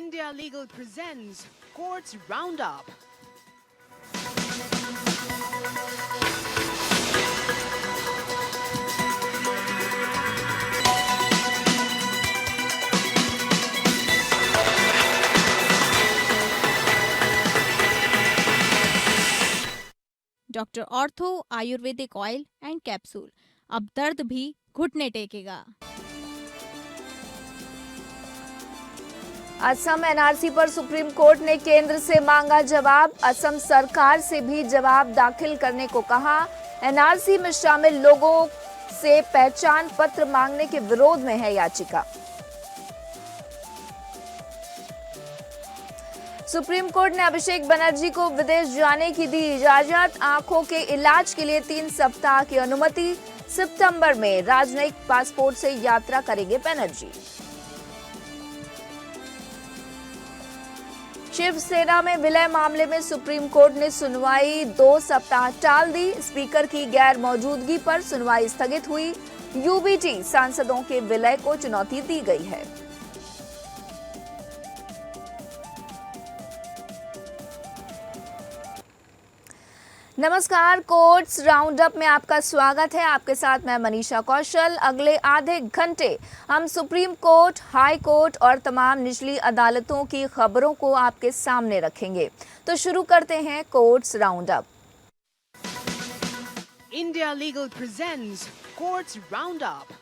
India Legal presents Courts Roundup. Doctor ortho Ayurvedic oil and capsule, अब दर्द भी घुटने टेकेगा। असम एनआरसी पर सुप्रीम कोर्ट ने केंद्र से मांगा जवाब। असम सरकार से भी जवाब दाखिल करने को कहा। एनआरसी में शामिल लोगों से पहचान पत्र मांगने के विरोध में है याचिका। सुप्रीम कोर्ट ने अभिषेक बनर्जी को विदेश जाने की दी इजाजत। आंखों के इलाज के लिए 3 सप्ताह की अनुमति। सितंबर में राजनयिक पासपोर्ट से यात्रा करेंगे बनर्जी। शिवसेना में विलय मामले में सुप्रीम कोर्ट ने सुनवाई 2 सप्ताह टाल दी। स्पीकर की गैर मौजूदगी पर सुनवाई स्थगित हुई। यूबीटी सांसदों के विलय को चुनौती दी गई है। नमस्कार, कोर्ट्स राउंडअप में आपका स्वागत है। आपके साथ मैं मनीषा कौशल। अगले आधे घंटे हम सुप्रीम कोर्ट, हाई कोर्ट और तमाम निचली अदालतों की खबरों को आपके सामने रखेंगे। तो शुरू करते हैं courts roundup. India Legal presents Courts Roundup.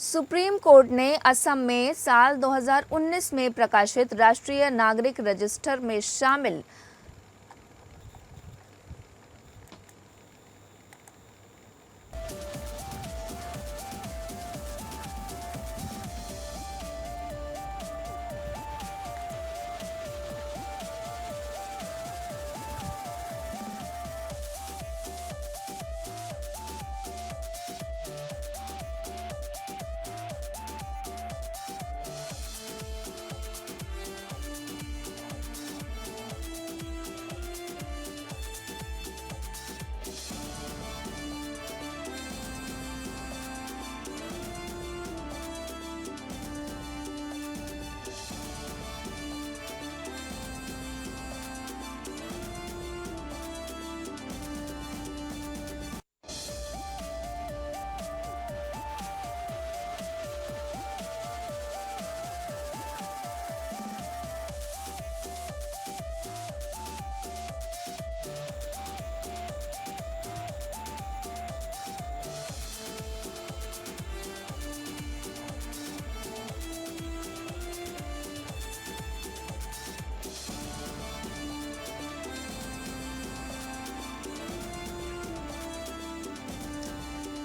Supreme court ने असम में साल 2019 में प्रकाशित राष्ट्रीय नागरिक रजिस्टर में शामिल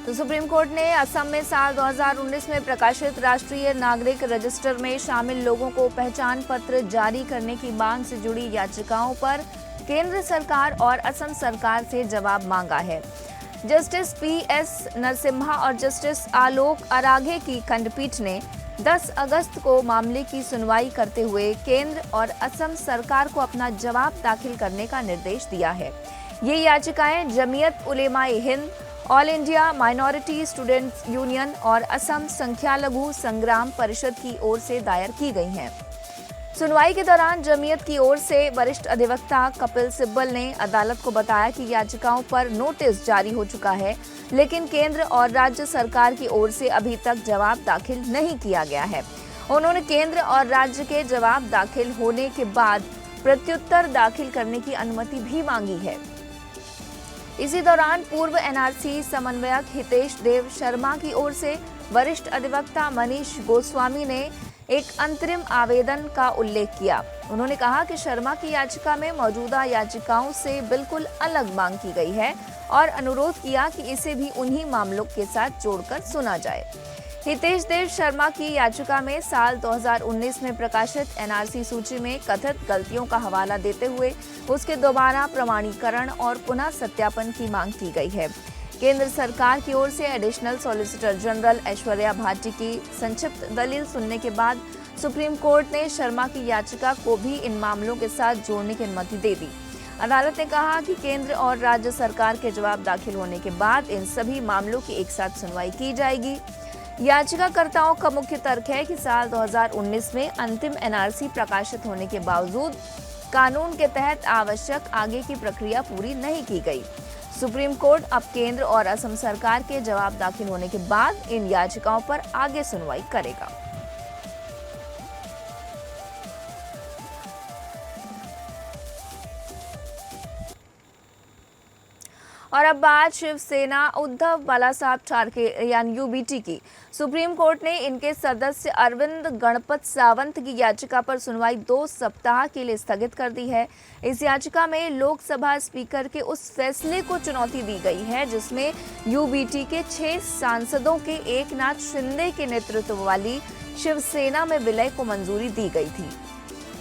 तो सुप्रीम कोर्ट ने असम में साल 2019 में प्रकाशित राष्ट्रीय नागरिक रजिस्टर में शामिल लोगों को पहचान पत्र जारी करने की मांग से जुड़ी याचिकाओं पर केंद्र सरकार और असम सरकार से जवाब मांगा है। जस्टिस पीएस नरसिम्हा और जस्टिस आलोक अराघे की खंडपीठ ने 10 अगस्त को मामले की सुनवाई करते हुए केंद्र और असम सरकार को अपना जवाब दाखिल करने का निर्देश दिया है। ये याचिकाएं Jamiat Ulema e Hind, All India minority students union और असम संख्यालघु संग्राम परिषद की ओर से दायर की गई हैं। सुनवाई के दौरान जमीयत की ओर से वरिष्ठ अधिवक्ता कपिल सिब्बल ने अदालत को बताया कि याचिकाओं पर नोटिस जारी हो चुका है, लेकिन केंद्र और राज्य सरकार की ओर से अभी तक जवाब दाखिल नहीं किया गया है। उन्होंने केंद्र और राज्य के जवाब दाखिल होने के बाद प्रत्युत्तर दाखिल करने की अनुमति भी मांगी है। इसी दौरान पूर्व एनआरसी समन्वयक हितेश देव शर्मा की ओर से वरिष्ठ अधिवक्ता मनीष गोस्वामी ने एक अंतरिम आवेदन का उल्लेख किया। उन्होंने कहा कि शर्मा की याचिका में मौजूदा याचिकाओं से बिल्कुल अलग मांग की गई है और अनुरोध किया कि इसे भी उन्हीं मामलों के साथ जोड़कर सुना जाए। हितेश देव शर्मा की याचिका में साल 2019 में प्रकाशित एनआरसी सूची में कथित गलतियों का हवाला देते हुए उसके दोबारा प्रमाणीकरण और पुनः सत्यापन की मांग की गई है। केंद्र सरकार की ओर से additional solicitor general Aishwarya Bhati की संक्षिप्त दलील सुनने के बाद सुप्रीम कोर्ट ने शर्मा की याचिका को भी इन मामलों के साथ जोड़ने की अनुमति दे दी। अदालत ने कहा कि केंद्र और राज्य सरकार के जवाब दाखिल होने के बाद इन सभी मामलों की एक साथ सुनवाई की जाएगी। याचिकाकर्ताओं का मुख्य तर्क है कि साल 2019 में अंतिम एनआरसी प्रकाशित होने के बावजूद कानून के तहत आवश्यक आगे की प्रक्रिया पूरी नहीं की गई। सुप्रीम कोर्ट अब केंद्र और असम सरकार के जवाब दाखिल होने के बाद इन याचिकाओं पर आगे सुनवाई करेगा। और अब बात शिवसेना उद्धव बालासाहब ठाकरे यानी यूबीटी की। सुप्रीम कोर्ट ने इनके सदस्य अरविंद गणपत सावंत की याचिका पर सुनवाई 2 सप्ताह के लिए स्थगित कर दी है। इस याचिका में लोकसभा स्पीकर के उस फैसले को चुनौती दी गई है जिसमें यूबीटी के 6 सांसदों के एकनाथ शिंदे के नेतृत्व वाली शिवसेना में विलय को मंजूरी दी गई थी।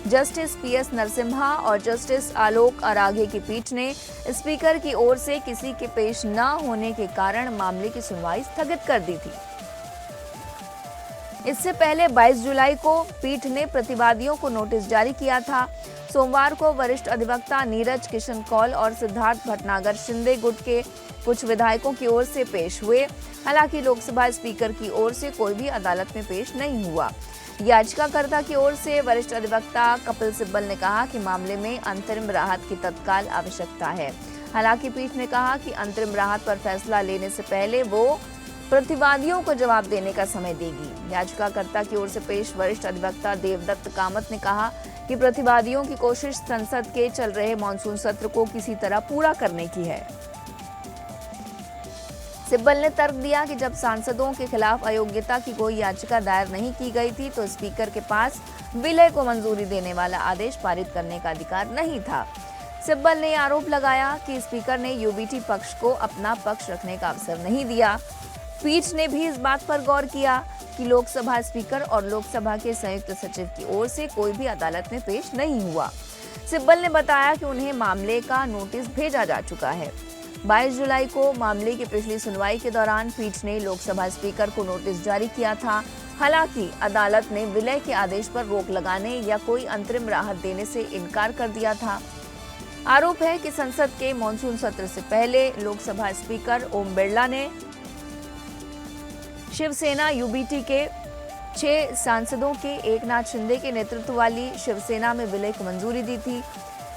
जस्टिस पीएस नरसिम्हा और जस्टिस आलोक अराघे की पीठ ने स्पीकर की ओर से किसी के पेश न होने के कारण मामले की सुनवाई स्थगित कर दी थी। इससे पहले 22 जुलाई को पीठ ने प्रतिवादियों को नोटिस जारी किया था। सोमवार को वरिष्ठ अधिवक्ता नीरज किशन कौल और सिद्धार्थ भटनागर शिंदे गुट के कुछ विधायकों की ओर से पेश हुए। हालांकि लोकसभा स्पीकर की ओर से कोई भी अदालत में पेश नहीं हुआ। याचिकाकर्ता की ओर से वरिष्ठ अधिवक्ता कपिल सिब्बल ने कहा कि मामले में अंतरिम राहत की तत्काल आवश्यकता है। हालांकि पीठ ने कहा कि अंतरिम राहत पर फैसला लेने से पहले वो प्रतिवादियों को जवाब देने का समय देगी। याचिकाकर्ता की ओर से पेश वरिष्ठ अधिवक्ता देवदत्त कामत ने कहा कि प्रतिवादियों की कोशिश संसद के चल रहे मॉनसून सत्र को किसी तरह पूरा करने की है। सिब्बल ने तर्क दिया कि जब सांसदों के खिलाफ अयोग्यता की कोई याचिका दायर नहीं की गई थी तो स्पीकर के पास विलय को मंजूरी देने वाला आदेश पारित करने का अधिकार नहीं था। सिब्बल ने आरोप लगाया कि स्पीकर ने यूबीटी पक्ष को अपना पक्ष रखने का अवसर नहीं दिया। पीठ ने भी इस बात पर गौर किया कि लोकसभा स्पीकर और लोकसभा के संयुक्त सचिव की ओर से कोई भी अदालत में पेश नहीं हुआ। सिब्बल ने बताया कि उन्हें मामले का नोटिस भेजा जा चुका है। 22 जुलाई को मामले की पिछली सुनवाई के दौरान पीठ ने लोकसभा स्पीकर को नोटिस जारी किया था। हालांकि अदालत ने विलय के आदेश पर रोक लगाने या कोई अंतरिम राहत देने से इनकार कर दिया था। आरोप है कि संसद के मॉनसून सत्र से पहले लोकसभा स्पीकर ओम बिरला ने शिवसेना यूबीटी के 6 सांसदों के एकनाथ शिंदे के नेतृत्व वाली शिवसेना में विलय को मंजूरी दी थी।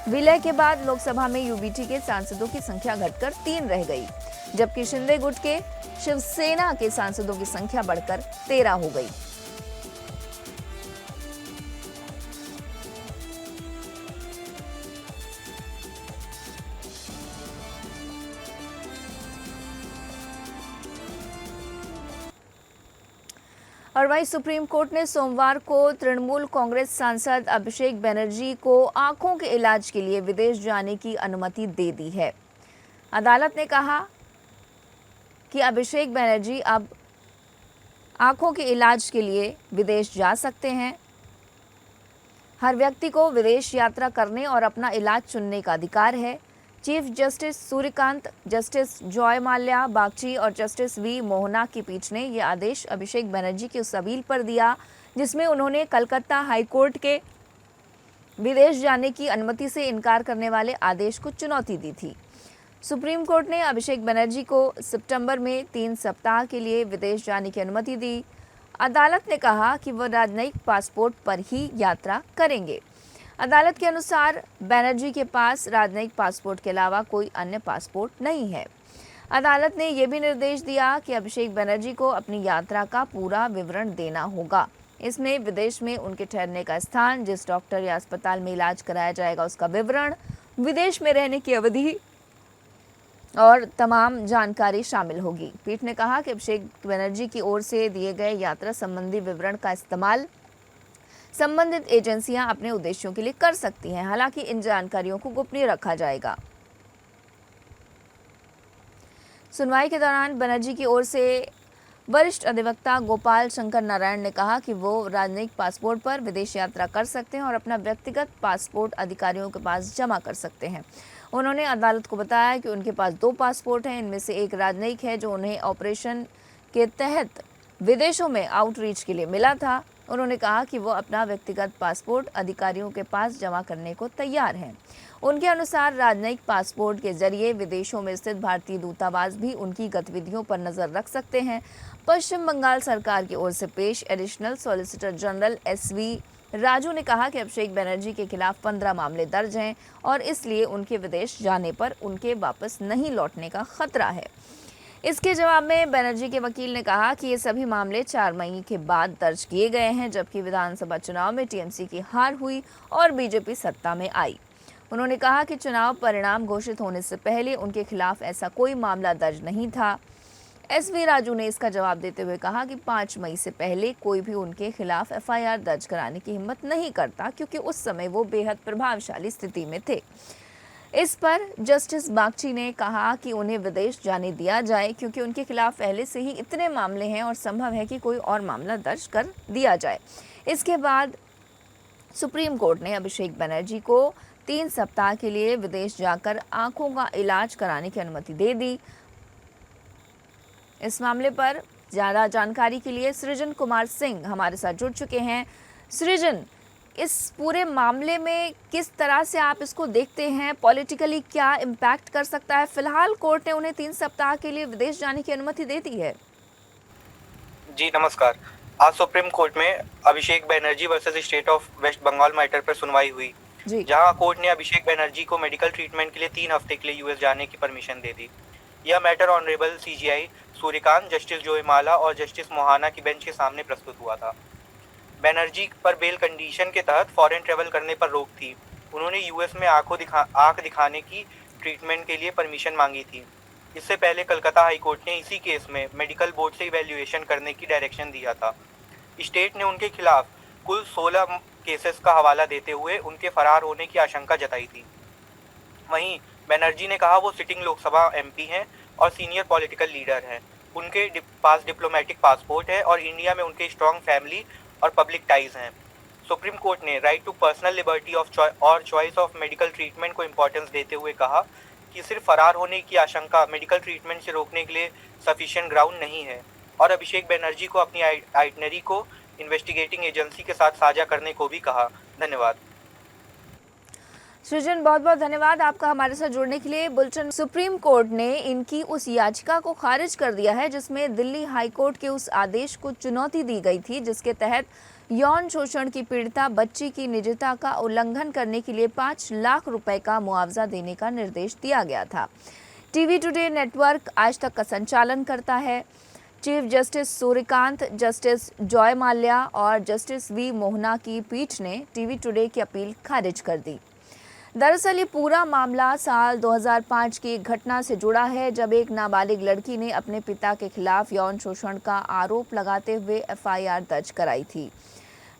विलय के बाद लोकसभा में यूबीटी के सांसदों की संख्या घटकर 3 रह गई, जबकि शिंदे गुट के शिवसेना के सांसदों की संख्या बढ़कर 13 हो गई। और वहीं सुप्रीम कोर्ट ने सोमवार को तृणमूल कांग्रेस सांसद अभिषेक बनर्जी को आंखों के इलाज के लिए विदेश जाने की अनुमति दे दी है। अदालत ने कहा कि अभिषेक बनर्जी अब आंखों के इलाज के लिए विदेश जा सकते हैं। हर व्यक्ति को विदेश यात्रा करने और अपना इलाज चुनने का अधिकार है। Chief justice Suryakant, justice Joy Mallya Bagchi और जस्टिस वी मोहना की पीठ ने यह आदेश अभिषेक बनर्जी की उस अपील पर दिया जिसमें उन्होंने कलकत्ता हाई कोर्ट के विदेश जाने की अनुमति से इनकार करने वाले आदेश को चुनौती दी थी। सुप्रीम कोर्ट ने अभिषेक बनर्जी को सितंबर में 3 सप्ताह के लिए विदेश जाने की अनुमति दी। अदालत ने कहा कि वह राजनयिक पासपोर्ट पर ही यात्रा करेंगे। अदालत के अनुसार बनर्जी के पास राजनयिक पासपोर्ट के अलावा कोई अन्य पासपोर्ट नहीं है। अदालत ने यह भी निर्देश दिया कि अभिषेक बनर्जी को अपनी यात्रा का पूरा विवरण देना होगा। इसमें विदेश में उनके ठहरने का स्थान, जिस डॉक्टर या अस्पताल में इलाज कराया जाएगा उसका विवरण, विदेश में रहने की अवधि और तमाम जानकारी शामिल होगी। पीठ ने कहा कि अभिषेक बनर्जी की ओर से दिए गए यात्रा संबंधी विवरण का इस्तेमाल संबंधित एजेंसियां अपने उद्देश्यों के लिए कर सकती हैं। हालांकि इन जानकारियों को गोपनीय रखा जाएगा। सुनवाई के दौरान बनर्जी की ओर से वरिष्ठ अधिवक्ता गोपाल शंकर नारायण ने कहा कि वो राजनयिक पासपोर्ट पर विदेश यात्रा कर सकते हैं और अपना व्यक्तिगत पासपोर्ट अधिकारियों के पास जमा कर सकते हैं। उन्होंने अदालत को बताया कि उनके पास 2 पासपोर्ट हैं, इनमें से एक राजनयिक है जो उन्हें ऑपरेशन के तहत विदेशों में आउटरीच के लिए मिला था। उन्होंने कहा कि वो अपना व्यक्तिगत पासपोर्ट अधिकारियों के पास जमा करने को तैयार हैं। उनके अनुसार राजनयिक पासपोर्ट के जरिए विदेशों में स्थित भारतीय दूतावास भी उनकी गतिविधियों पर नजर रख सकते हैं। पश्चिम बंगाल सरकार की ओर से पेश additional solicitor general SV Raju ने कहा कि अभिषेक बनर्जी के खिलाफ 15 मामले दर्ज हैं और इसलिए उनके विदेश जाने पर उनके वापस नहीं लौटने का खतरा है। इसके जवाब में बनर्जी के वकील ने कहा कि ये सभी मामले 4 मई के बाद दर्ज किए गए हैं, जबकि विधानसभा चुनाव में TMC की हार हुई और BJP सत्ता में आई। उन्होंने कहा कि चुनाव परिणाम घोषित होने से पहले उनके खिलाफ ऐसा कोई मामला दर्ज नहीं था। SV राजू ने इसका जवाब देते हुए कहा कि 5 मई से पहले कोई भी उनके खिलाफ FIR दर्ज कराने की हिम्मत नहीं करता, क्योंकि उस समय वो बेहद प्रभावशाली स्थिति में थे। इस पर जस्टिस बागची ने कहा कि उन्हें विदेश जाने दिया जाए, क्योंकि उनके खिलाफ पहले से ही इतने मामले हैं और संभव है कि कोई और मामला दर्ज कर दिया जाए। इसके बाद सुप्रीम कोर्ट ने अभिषेक बनर्जी को 3 सप्ताह के लिए विदेश जाकर आंखों का इलाज कराने की अनुमति दे दी। इस मामले पर ज़्यादा जानकारी के लिए सृजन कुमार सिंह हमारे साथ जुड़ चुके हैं। सृजन, इस पूरे मामले में किस तरह से आप इसको देखते हैं? पॉलिटिकली क्या इम्पैक्ट कर सकता है? फिलहाल कोर्ट ने उन्हें 3 सप्ताह के लिए विदेश जाने की अनुमति दे दी है। जी नमस्कार। आज सुप्रीम कोर्ट में Abhishek Banerjee versus state of West Bengal matter पर सुनवाई हुई, जहां कोर्ट ने अभिषेक बनर्जी को मेडिकल ट्रीटमेंट के लिए 3 हफ्ते के लिए यूएस जाने की परमिशन दे दी। यह matter honourable CJI Surya Kant, justice Joymalya और जस्टिस मोहाना की बेंच के सामने प्रस्तुत हुआ था। बनर्जी पर बेल कंडीशन के तहत फॉरेन ट्रेवल करने पर रोक थी। उन्होंने यूएस में आंख दिखाने की ट्रीटमेंट के लिए परमिशन मांगी थी। इससे पहले कलकत्ता हाई कोर्ट ने इसी केस में मेडिकल बोर्ड से इवैल्यूएशन करने की डायरेक्शन दिया था। स्टेट ने उनके खिलाफ कुल 16 केसेस का हवाला देते हुए उनके फरार होने की आशंका जताई थी। वहीं बनर्जी ने कहा वो सिटिंग लोकसभा MP हैं और सीनियर पॉलिटिकल लीडर हैं। उनके पास डिप्लोमेटिक पासपोर्ट है और इंडिया में उनके स्ट्रॉन्ग फैमिली और पब्लिक टाइज हैं। सुप्रीम कोर्ट ने राइट टू पर्सनल लिबर्टी और चॉइस ऑफ मेडिकल ट्रीटमेंट को इम्पोर्टेंस देते हुए कहा कि सिर्फ फरार होने की आशंका मेडिकल ट्रीटमेंट से रोकने के लिए सफिशिएंट ग्राउंड नहीं है, और अभिषेक बनर्जी को अपनी आइटनरी को इन्वेस्टिगेटिंग एजेंसी के साथ साझा करने को भी कहा। धन्यवाद। सृजन, बहुत बहुत धन्यवाद आपका हमारे साथ जुड़ने के लिए। बुलेटिन सुप्रीम कोर्ट ने इनकी उस याचिका को खारिज कर दिया है जिसमें दिल्ली हाई कोर्ट के उस आदेश को चुनौती दी गई थी जिसके तहत यौन शोषण की पीड़िता बच्ची की निजता का उल्लंघन करने के लिए 5 लाख रुपए का मुआवजा देने का निर्देश दिया गया था। TV टुडे नेटवर्क आज तक का संचालन करता है। Chief justice Suryakant, justice Joymalya और जस्टिस V मोहना की पीठ ने TV टुडे की अपील खारिज कर दी। दरअसल ये पूरा मामला साल 2005 की एक घटना से जुड़ा है, जब एक नाबालिग लड़की ने अपने पिता के खिलाफ यौन शोषण का आरोप लगाते हुए FIR दर्ज कराई थी।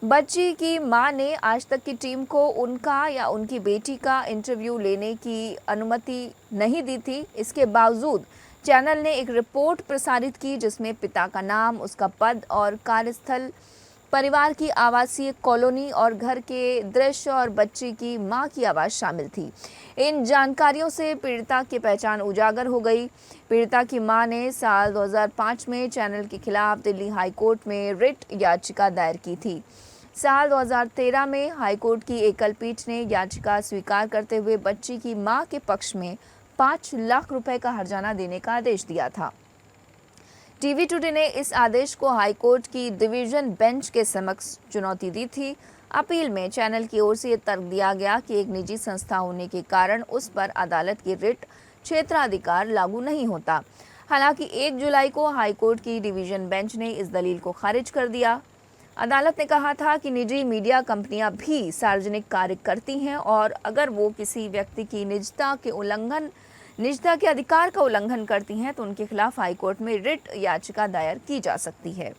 बच्ची की मां ने आज तक की टीम को उनका या उनकी बेटी का इंटरव्यू लेने की अनुमति नहीं दी थी। इसके बावजूद चैनल ने एक रिपोर्ट प्रसारित की जिसमें पिता का नाम, उसका पद और कार्यस्थल, परिवार की आवासीय कॉलोनी और घर के दृश्य और बच्ची की मां की आवाज़ शामिल थी। इन जानकारियों से पीड़िता की पहचान उजागर हो गई। पीड़िता की मां ने साल 2005 में चैनल के खिलाफ दिल्ली हाई कोर्ट में रिट याचिका दायर की थी। साल 2013 में हाई कोर्ट की एकल पीठ ने याचिका स्वीकार करते हुए बच्ची की मां के पक्ष में 5 लाख रुपए का हर्जाना देने का आदेश दिया था। TV टुडे ने इस आदेश को हाई कोर्ट की डिवीजन बेंच के समक्ष चुनौती दी थी। अपील में चैनल की ओर से ये तर्क दिया गया कि एक निजी संस्था होने के कारण उस पर अदालत की रिट क्षेत्राधिकार लागू नहीं होता। हालांकि 1 जुलाई को हाई कोर्ट की डिवीजन बेंच ने इस दलील को खारिज कर दिया। अदालत ने कहा था कि निजी मीडिया कंपनियां भी सार्वजनिक कार्य करती हैं और अगर वो किसी व्यक्ति की निजता के अधिकार का उल्लंघन करती हैं तो उनके खिलाफ हाईकोर्ट में रिट याचिका दायर की जा सकती है।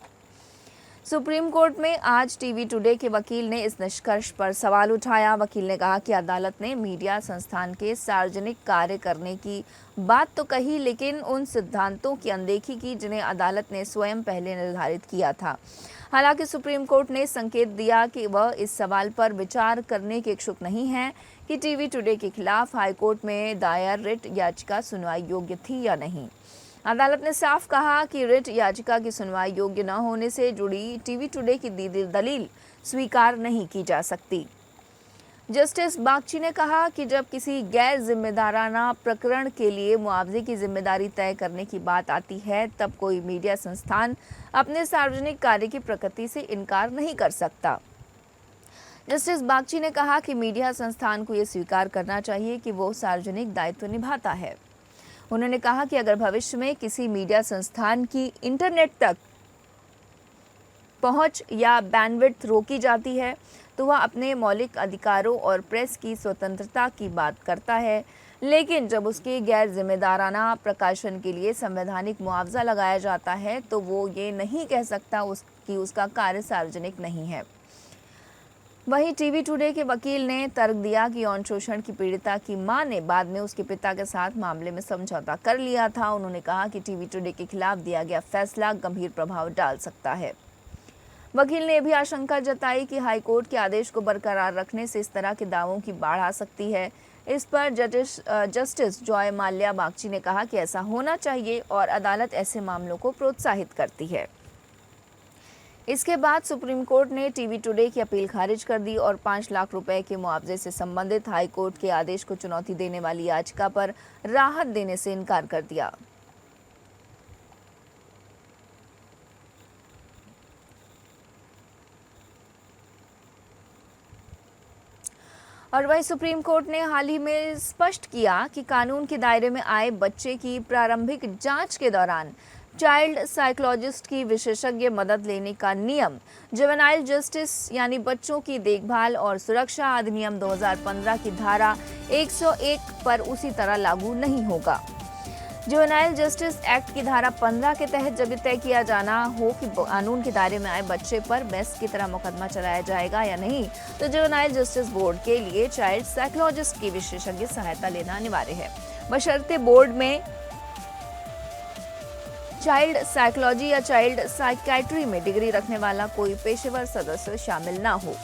सुप्रीम कोर्ट में आज टीवी टुडे के वकील ने इस निष्कर्ष पर सवाल उठाया। वकील ने कहा कि अदालत ने मीडिया संस्थान के सार्वजनिक कार्य करने की बात तो कही, लेकिन उन सिद्धांतों की अनदेखी की जिन्हें अदालत ने स्वयं पहले निर्धारित किया था। हालांकि सुप्रीम कोर्ट ने संकेत दिया कि वह इस सवाल पर विचार करने के इच्छुक नहीं है कि टीवी टुडे के खिलाफ हाईकोर्ट में दायर रिट याचिका सुनवाई योग्य थी या नहीं। अदालत ने साफ कहा कि रिट याचिका की सुनवाई योग्य न होने से जुड़ी टीवी टुडे की दी दलील स्वीकार नहीं की जा सकती। जस्टिस बागची ने कहा कि जब किसी गैर जिम्मेदाराना प्रकरण के लिए मुआवजे की जिम्मेदारी तय करने की बात आती है, तब कोई मीडिया संस्थान अपने सार्वजनिक कार्य की प्रकृति से इनकार नहीं कर सकता। जस्टिस बागची ने कहा कि मीडिया संस्थान को यह स्वीकार करना चाहिए कि वो सार्वजनिक दायित्व निभाता है। उन्होंने कहा कि अगर भविष्य में किसी मीडिया संस्थान की इंटरनेट तक पहुंच या बैंडविड्थ रोकी जाती है तो वह अपने मौलिक अधिकारों और प्रेस की स्वतंत्रता की बात करता है, लेकिन जब उसके गैर जिम्मेदाराना प्रकाशन के लिए संवैधानिक मुआवजा लगाया जाता है तो वो ये नहीं कह सकता कि उसका कार्य सार्वजनिक नहीं है। वहीं टीवी टुडे के वकील ने तर्क दिया कि यौन शोषण की पीड़िता की मां ने बाद में उसके पिता के साथ मामले में समझौता कर लिया था। उन्होंने कहा कि टीवी टुडे के खिलाफ दिया गया फैसला गंभीर प्रभाव डाल सकता है। वकील ने भी आशंका जताई कि हाईकोर्ट के आदेश को बरकरार रखने से इस तरह के दावों की बाढ़ आ सकती है। इस पर जस्टिस जॉय माल्या बागची ने कहा कि ऐसा होना चाहिए और अदालत ऐसे मामलों को प्रोत्साहित करती है। इसके बाद सुप्रीम कोर्ट ने टीवी टुडे की अपील खारिज कर दी और 5 लाख रुपए के मुआवजे से संबंधित हाई कोर्ट के आदेश को चुनौती देने वाली याचिका पर राहत देने से इनकार कर दिया। और वहीं सुप्रीम कोर्ट ने हाल ही में स्पष्ट किया कि कानून के दायरे में आए बच्चे की प्रारंभिक जांच के दौरान चाइल्ड साइकोलॉजिस्ट की विशेषज्ञ मदद लेने का नियम जुवेनाइल जस्टिस यानी बच्चों की देखभाल और सुरक्षा अधिनियम 2015 की धारा 101 पर उसी तरह लागू नहीं होगा। जुवेनाइल जस्टिस एक्ट की धारा 15 के तहत जब तय किया जाना हो कि कानून के दायरे में आए बच्चे पर बेस की तरह मुकदमा चलाया जाएगा या नहीं, तो जुवेनाइल जस्टिस बोर्ड के लिए चाइल्ड साइकोलॉजिस्ट की विशेषज्ञ सहायता लेना अनिवार्य है, बशर्ते बोर्ड में चाइल्ड साइकोलॉजी या चाइल्ड साइकियाट्री में डिग्री रखने वाला कोई पेशेवर सदस्य शामिल ना हो।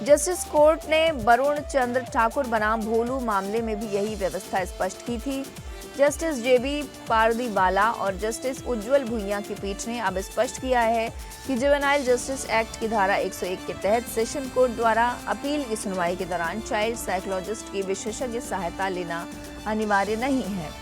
जस्टिस कोर्ट ने वरुण चंद्र ठाकुर बनाम भोलू मामले में भी यही व्यवस्था स्पष्ट की थी। जस्टिस जेबी पारदीवाला और जस्टिस उज्जवल भुइयां की पीठ ने अब स्पष्ट किया है कि जुवेनाइल जस्टिस एक्ट की धारा 101 के तहत सेशन कोर्ट द्वारा अपील की सुनवाई के दौरान चाइल्ड साइकोलॉजिस्ट की विशेषज्ञ सहायता लेना अनिवार्य नहीं है।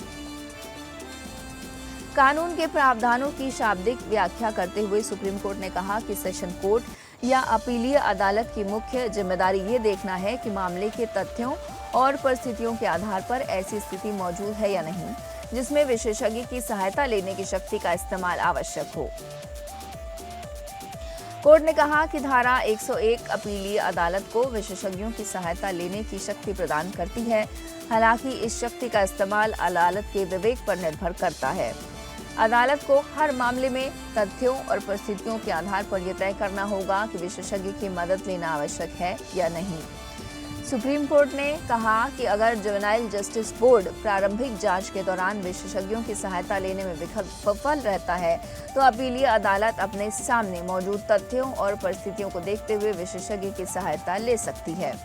कानून के प्रावधानों की शाब्दिक व्याख्या करते हुए सुप्रीम कोर्ट ने कहा कि सेशन कोर्ट या अपीलीय अदालत की मुख्य जिम्मेदारी ये देखना है कि मामले के तथ्यों और परिस्थितियों के आधार पर ऐसी स्थिति मौजूद है या नहीं जिसमें विशेषज्ञ की सहायता लेने की शक्ति का इस्तेमाल आवश्यक हो। कोर्ट ने कहा कि धारा 101 अपीलीय अदालत को विशेषज्ञों की सहायता लेने की शक्ति प्रदान करती है। हालांकि इस शक्ति का इस्तेमाल अदालत के विवेक पर निर्भर करता है। अदालत को हर मामले में तथ्यों और परिस्थितियों के आधार पर यह तय करना होगा कि विशेषज्ञ की मदद लेना आवश्यक है या नहीं। सुप्रीम कोर्ट ने कहा कि अगर जुवेनाइल जस्टिस बोर्ड प्रारंभिक जांच के दौरान विशेषज्ञों की सहायता लेने में विफल रहता है तो अपीलीय अदालत अपने सामने मौजूद तथ्यों और परिस्थितियों को देखते हुए विशेषज्ञ की सहायता ले सकती है।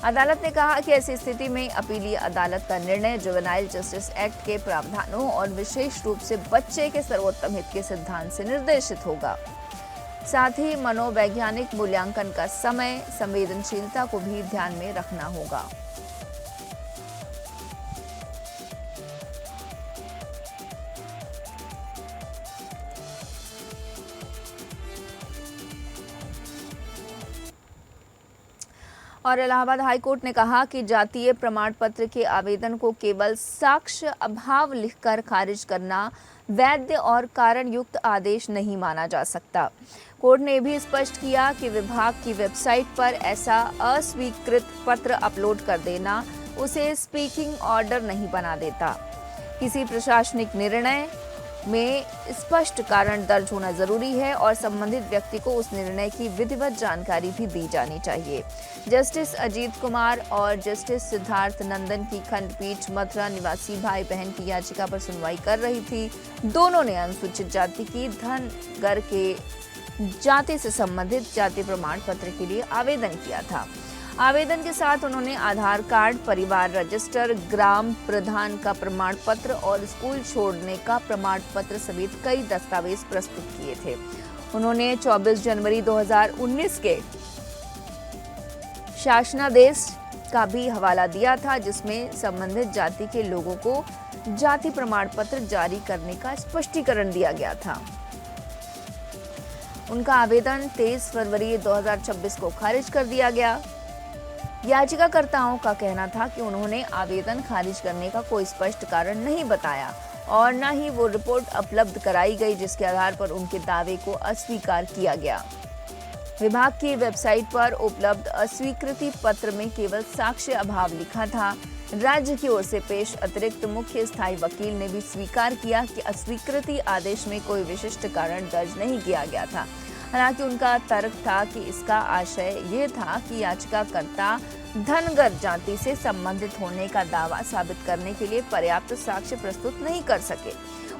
अदालत ने कहा कि ऐसी स्थिति में अपीलीय अदालत का निर्णय जुवेनाइल जस्टिस एक्ट के प्रावधानों और विशेष रूप से बच्चे के सर्वोत्तम हित के सिद्धांत से निर्देशित होगा। साथ ही मनोवैज्ञानिक मूल्यांकन का समय संवेदनशीलता को भी ध्यान में रखना होगा। और इलाहाबाद हाईकोर्ट ने कहा कि जातीय प्रमाण पत्र के आवेदन को केवल साक्ष्य अभाव लिखकर खारिज करना वैध और कारण युक्त आदेश नहीं माना जा सकता। कोर्ट ने भी स्पष्ट किया कि विभाग की वेबसाइट पर ऐसा अस्वीकृत पत्र अपलोड कर देना उसे स्पीकिंग ऑर्डर नहीं बना देता। किसी प्रशासनिक निर्णय में स्पष्ट कारण दर्ज होना जरूरी है और संबंधित व्यक्ति को उस निर्णय की विधिवत जानकारी भी दी जानी चाहिए। जस्टिस अजीत कुमार और जस्टिस सिद्धार्थ नंदन की खंडपीठ मथुरा निवासी भाई बहन की याचिका पर सुनवाई कर रही थी। दोनों ने अनुसूचित जाति की धनगर के जाति से संबंधित जाति प्रमाण पत्र के लिए आवेदन किया था। आवेदन के साथ उन्होंने आधार कार्ड, परिवार रजिस्टर, ग्राम प्रधान का प्रमाण पत्र और स्कूल छोड़ने का प्रमाण पत्र समेत कई दस्तावेज प्रस्तुत किए थे। उन्होंने 24 जनवरी 2019 के शासनादेश का भी हवाला दिया था, जिसमें संबंधित जाति के लोगों को जाति प्रमाण पत्र जारी करने का स्पष्टीकरण दिया गया था। उनका आवेदन 23 फरवरी 2026 को खारिज कर दिया गया। याचिकाकर्ताओं का कहना था कि उन्होंने आवेदन खारिज करने का कोई स्पष्ट कारण नहीं बताया और न ही वो रिपोर्ट उपलब्ध कराई गई जिसके आधार पर उनके दावे को अस्वीकार किया गया। विभाग की वेबसाइट पर उपलब्ध अस्वीकृति पत्र में केवल साक्ष्य अभाव लिखा था। राज्य की ओर से पेश अतिरिक्त मुख्य स्थायी वकील ने भी स्वीकार किया कि अस्वीकृति आदेश में कोई विशिष्ट कारण दर्ज नहीं किया गया था। हालांकि उनका तर्क था कि इसका आशय ये था कि याचिकाकर्ता धनगर जाति से संबंधित होने का दावा साबित करने के लिए पर्याप्त साक्ष्य प्रस्तुत नहीं कर सके।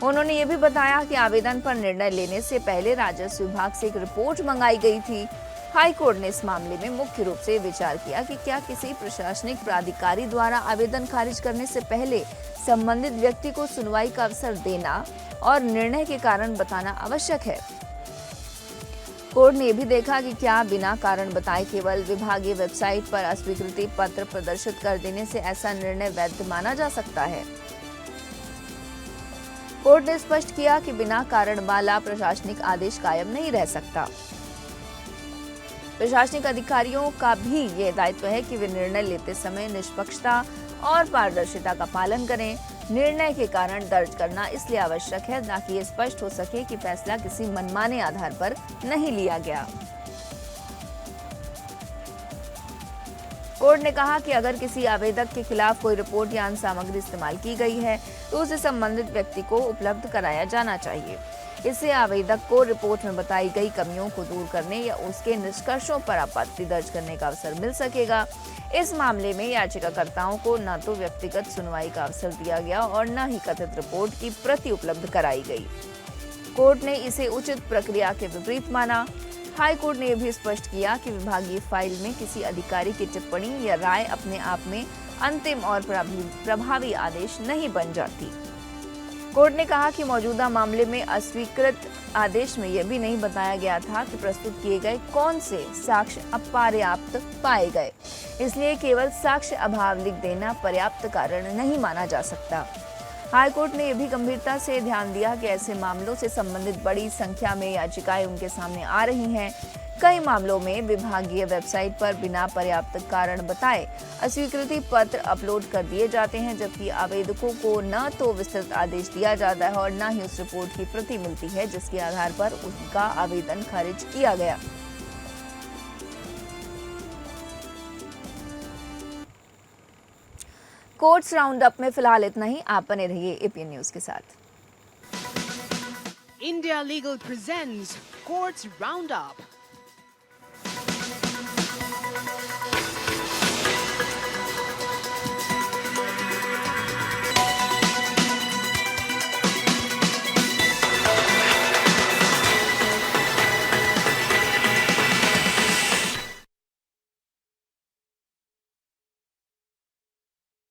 उन्होंने ये भी बताया कि आवेदन पर निर्णय लेने से पहले राजस्व विभाग से एक रिपोर्ट मंगाई गई थी। हाई कोर्ट ने इस मामले में मुख्य रूप से विचार किया कि क्या किसी प्रशासनिक प्राधिकारी द्वारा आवेदन खारिज करने से पहले संबंधित व्यक्ति को सुनवाई का अवसर देना और निर्णय के कारण बताना आवश्यक है। कोर्ट ने यह भी देखा कि क्या बिना कारण बताए केवल विभागीय वेबसाइट पर अस्वीकृति पत्र प्रदर्शित कर देने से ऐसा निर्णय वैध माना जा सकता है। कोर्ट ने स्पष्ट किया कि बिना कारण वाला प्रशासनिक आदेश कायम नहीं रह सकता। प्रशासनिक अधिकारियों का भी ये दायित्व है कि वे निर्णय लेते समय निष्पक्षता और पारदर्शिता का पालन करें। निर्णय के कारण दर्ज करना इसलिए आवश्यक है ताकि ये स्पष्ट हो सके कि फैसला किसी मनमाने आधार पर नहीं लिया गया। कोर्ट ने कहा कि अगर किसी आवेदक के खिलाफ कोई रिपोर्ट या अन्य सामग्री इस्तेमाल की गई है तो उसे संबंधित व्यक्ति को उपलब्ध कराया जाना चाहिए। इससे आवेदक को रिपोर्ट में बताई गई कमियों को दूर करने या उसके निष्कर्षों पर आपत्ति दर्ज करने का अवसर मिल सकेगा। इस मामले में याचिकाकर्ताओं को न तो व्यक्तिगत सुनवाई का अवसर दिया गया और न ही कथित रिपोर्ट की प्रति उपलब्ध कराई गई। कोर्ट ने इसे उचित प्रक्रिया के विपरीत माना। हाई कोर्ट ने यह भी स्पष्ट किया कि विभागीय फाइल में किसी अधिकारी की टिप्पणी या राय अपने आप में अंतिम और प्रभावी आदेश नहीं बन जाती। कोर्ट ने कहा कि मौजूदा मामले में अस्वीकृत आदेश में यह भी नहीं बताया गया था कि प्रस्तुत किए गए कौन से साक्ष्य अपर्याप्त पाए गए, इसलिए केवल साक्ष्य अभाव लिख देना पर्याप्त कारण नहीं माना जा सकता। हाईकोर्ट ने यह भी गंभीरता से ध्यान दिया कि ऐसे मामलों से संबंधित बड़ी संख्या में याचिकाएं उनके सामने आ रही हैं। कई मामलों में विभागीय वेबसाइट पर बिना पर्याप्त कारण बताए अस्वीकृति पत्र अपलोड कर दिए जाते हैं, जबकि आवेदकों को न तो विस्तृत आदेश दिया जाता है और न ही उस रिपोर्ट की प्रति मिलती है जिसके आधार पर उनका आवेदन खारिज किया गया। कोर्ट्स राउंड अप में फिलहाल इतना ही। आप बने रहिए एपीएन न्यूज के साथ। India Legal presents Courts Roundup.